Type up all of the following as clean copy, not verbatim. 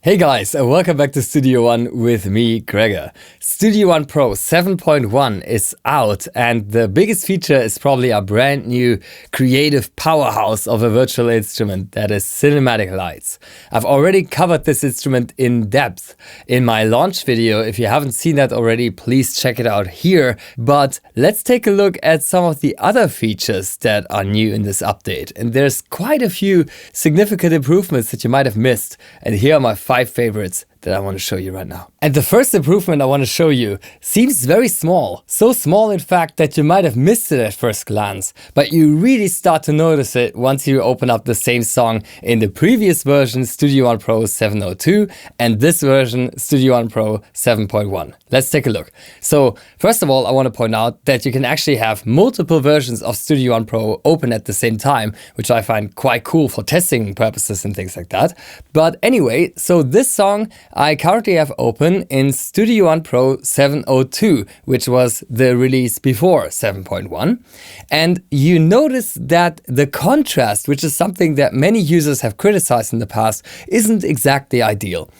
Hey guys, and welcome back to Studio One with me, Gregor. Studio One Pro 7.1 is out, and the biggest feature is probably a brand new creative powerhouse of a virtual instrument that is cinematic lights. I've already covered this instrument in depth in my launch video. If you haven't seen that already, please check it out here. But let's take a look at some of the other features that are new in this update. And there's quite a few significant improvements that you might have missed. And here are my 5 favorites that I want to show you right now. And the first improvement I want to show you seems very small. So small, in fact, that you might have missed it at first glance, but you really start to notice it once you open up the same song in the previous version, Studio One Pro 7.02, and this version, Studio One Pro 7.1. Let's take a look. So first of all, I want to point out that you can actually have multiple versions of Studio One Pro open at the same time, which I find quite cool for testing purposes and things like that. But anyway, so this song I currently have open in Studio One Pro 7.02, which was the release before 7.1. And you notice that the contrast, which is something that many users have criticized in the past, isn't exactly ideal.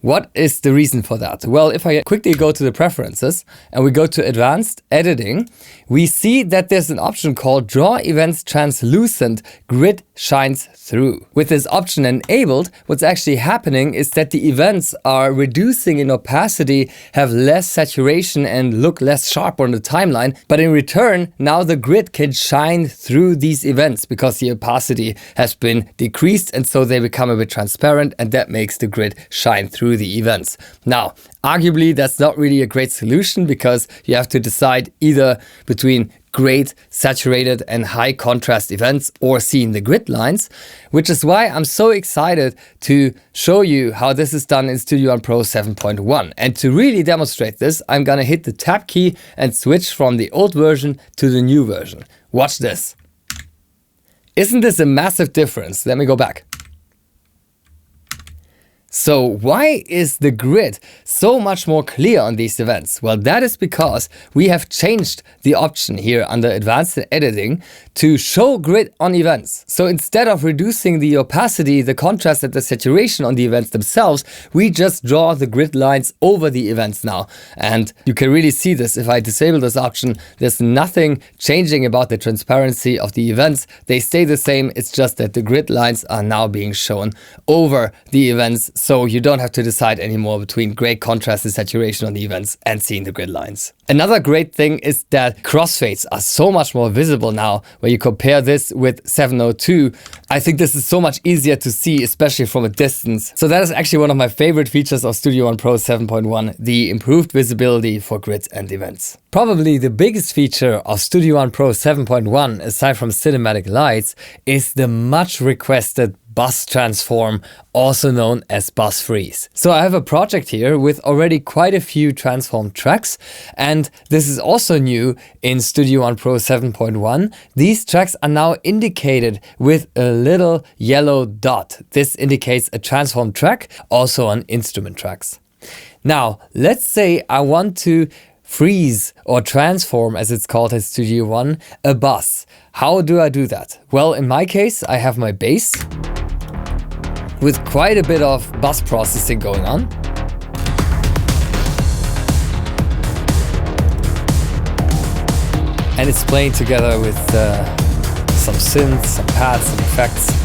What is the reason for that? Well, if I quickly go to the preferences and we go to advanced editing, we see that there's an option called draw events translucent grid shines through. With this option enabled, what's actually happening is that the events are reducing in opacity, have less saturation and look less sharp on the timeline. But in return, now the grid can shine through these events because the opacity has been decreased, and so they become a bit transparent, and that makes the grid shine through the events. Now, arguably that's not really a great solution because you have to decide either between great saturated and high contrast events or seeing the grid lines, which is why I'm so excited to show you how this is done in Studio One Pro 7.1. And to really demonstrate this, I'm gonna hit the tab key and switch from the old version to the new version. Watch this. Isn't this a massive difference? Let me go back. So why is the grid so much more clear on these events? Well, that is because we have changed the option here under advanced editing to show grid on events. So instead of reducing the opacity, the contrast and the saturation on the events themselves, we just draw the grid lines over the events now. And you can really see this. If I disable this option, there's nothing changing about the transparency of the events. They stay the same. It's just that the grid lines are now being shown over the events. So you don't have to decide anymore between great contrast and saturation on the events and seeing the grid lines. Another great thing is that crossfades are so much more visible now when you compare this with 7.02. I think this is so much easier to see, especially from a distance. So that is actually one of my favorite features of Studio One Pro 7.1, the improved visibility for grids and events. Probably the biggest feature of Studio One Pro 7.1, aside from cinematic lights, is the much requested bus transform, also known as bus freeze. So I have a project here with already quite a few transformed tracks, and this is also new in Studio One Pro 7.1. These tracks are now indicated with a little yellow dot. This indicates a transformed track, also on instrument tracks. Now, let's say I want to freeze or transform, as it's called in Studio One, a bus. How do I do that? Well, in my case, I have my bass with quite a bit of bus processing going on. And it's playing together with some synths, some pads, some effects.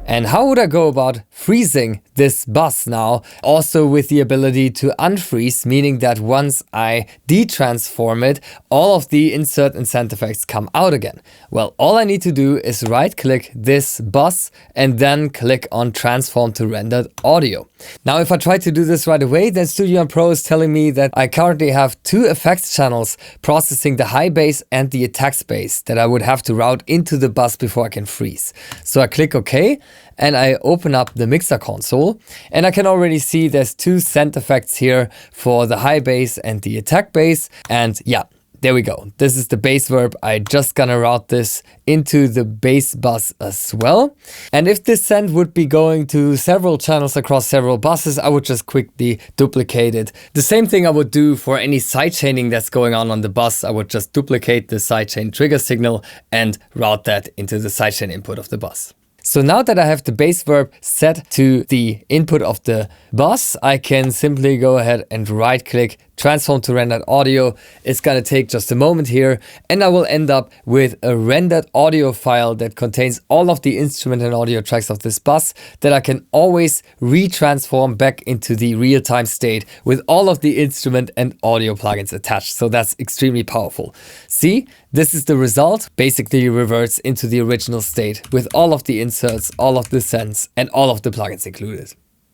And how would I go about freezing this bus now? Also with the ability to unfreeze, meaning that once I detransform it, all of the insert and send effects come out again. Well, all I need to do is right click this bus and then click on transform to rendered audio. Now, if I try to do this right away, then Studio One Pro is telling me that I currently have 2 effects channels processing the high bass and the attack bass that I would have to route into the bus before I can freeze. So I click OK and I open up the mixer console, and I can already see there's 2 send effects here for the high bass and the attack bass. And yeah, there we go. This is the bass verb. I just gonna route this into the bass bus as well. And if this send would be going to several channels across several buses, I would just quickly duplicate it. The same thing I would do for any sidechaining that's going on the bus. I would just duplicate the sidechain trigger signal and route that into the sidechain input of the bus. So now that I have the bass verb set to the input of the bus, I can simply go ahead and right click, transform to rendered audio. It's gonna take just a moment here, and I will end up with a rendered audio file that contains all of the instrument and audio tracks of this bus that I can always retransform back into the real-time state with all of the instrument and audio plugins attached. So that's extremely powerful. See, this is the result. Basically reverts into the original state with all of the inserts, all of the sends, and all of the plugins included.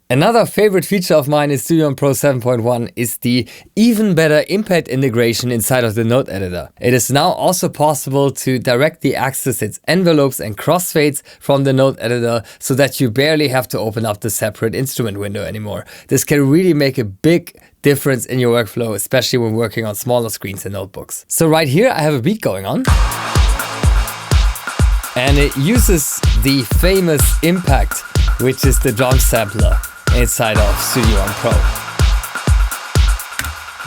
Another favorite feature of mine in Studio One Pro 7.1 is the even better impact integration inside of the note editor. It is now also possible to directly access its envelopes and crossfades from the note editor so that you barely have to open up the separate instrument window anymore. This can really make a big difference in your workflow, especially when working on smaller screens and notebooks. So right here I have a beat going on. And it uses the famous impact, which is the drum sampler inside of Studio One Pro.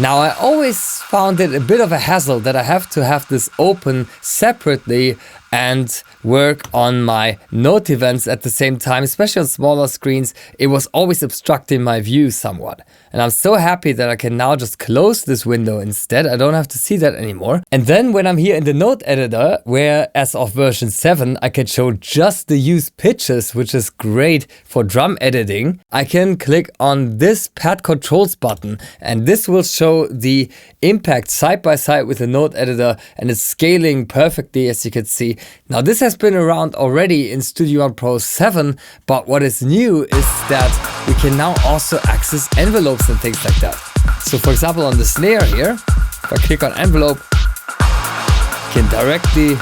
Now, I always found it a bit of a hassle that I have to have this open separately and work on my note events at the same time, especially on smaller screens. It was always obstructing my view somewhat. And I'm so happy that I can now just close this window instead. I don't have to see that anymore. And then when I'm here in the note editor, where as of version 7, I can show just the used pitches, which is great for drum editing, I can click on this pad controls button, and this will show the impact side by side with the note editor, and it's scaling perfectly, as you can see. Now, this has been around already in Studio One Pro 7, but what is new is that we can now also access envelopes and things like that. So for example, on the snare here, if I click on envelope, I can directly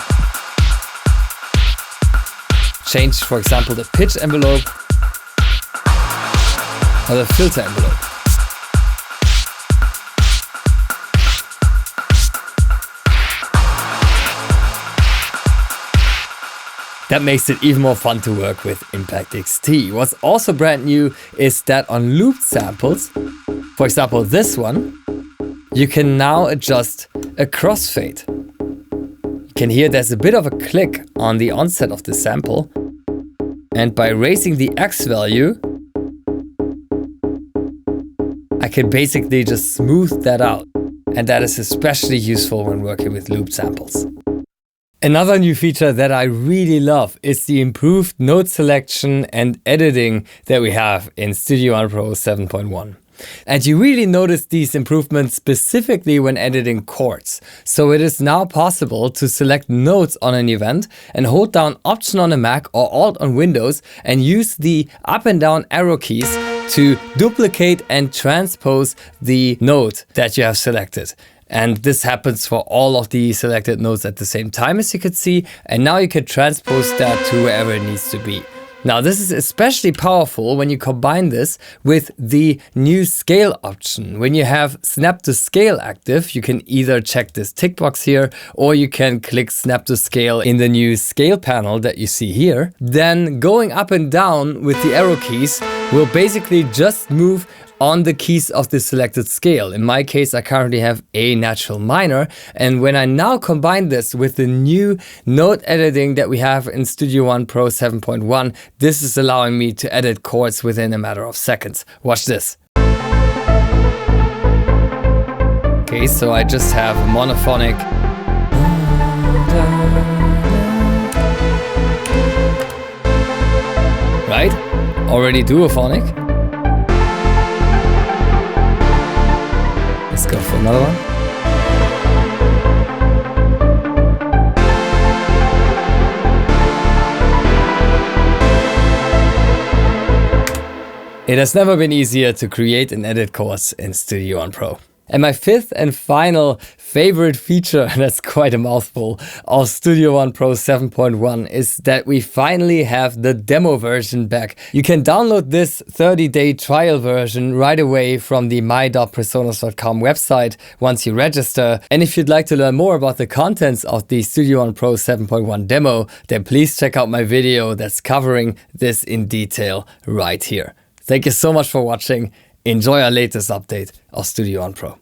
change, for example, the pitch envelope or the filter envelope. That makes it even more fun to work with Impact XT. What's also brand new is that on looped samples, for example this one, you can now adjust a crossfade. You can hear there's a bit of a click on the onset of the sample, and by raising the X value, I can basically just smooth that out. And that is especially useful when working with looped samples. Another new feature that I really love is the improved note selection and editing that we have in Studio One Pro 7.1. And you really notice these improvements specifically when editing chords. So it is now possible to select notes on an event and hold down Option on a Mac or Alt on Windows and use the up and down arrow keys to duplicate and transpose the note that you have selected. And this happens for all of the selected notes at the same time, as you can see. And now you can transpose that to wherever it needs to be. Now, this is especially powerful when you combine this with the new scale option. When you have snap to scale active, you can either check this tick box here, or you can click snap to scale in the new scale panel that you see here. Then going up and down with the arrow keys will basically just move on the keys of the selected scale. In my case, I currently have A natural minor. And when I now combine this with the new note editing that we have in Studio One Pro 7.1, this is allowing me to edit chords within a matter of seconds. Watch this. Okay, so I just have a monophonic. Right? Already duophonic. Let's go for another one. It has never been easier to create and edit chords in Studio One Pro. And my fifth and final favorite feature, and that's quite a mouthful, of Studio One Pro 7.1 is that we finally have the demo version back. You can download this 30-day trial version right away from the my.presonus.com website once you register. And if you'd like to learn more about the contents of the Studio One Pro 7.1 demo, then please check out my video that's covering this in detail right here. Thank you so much for watching. Enjoy our latest update of Studio One Pro.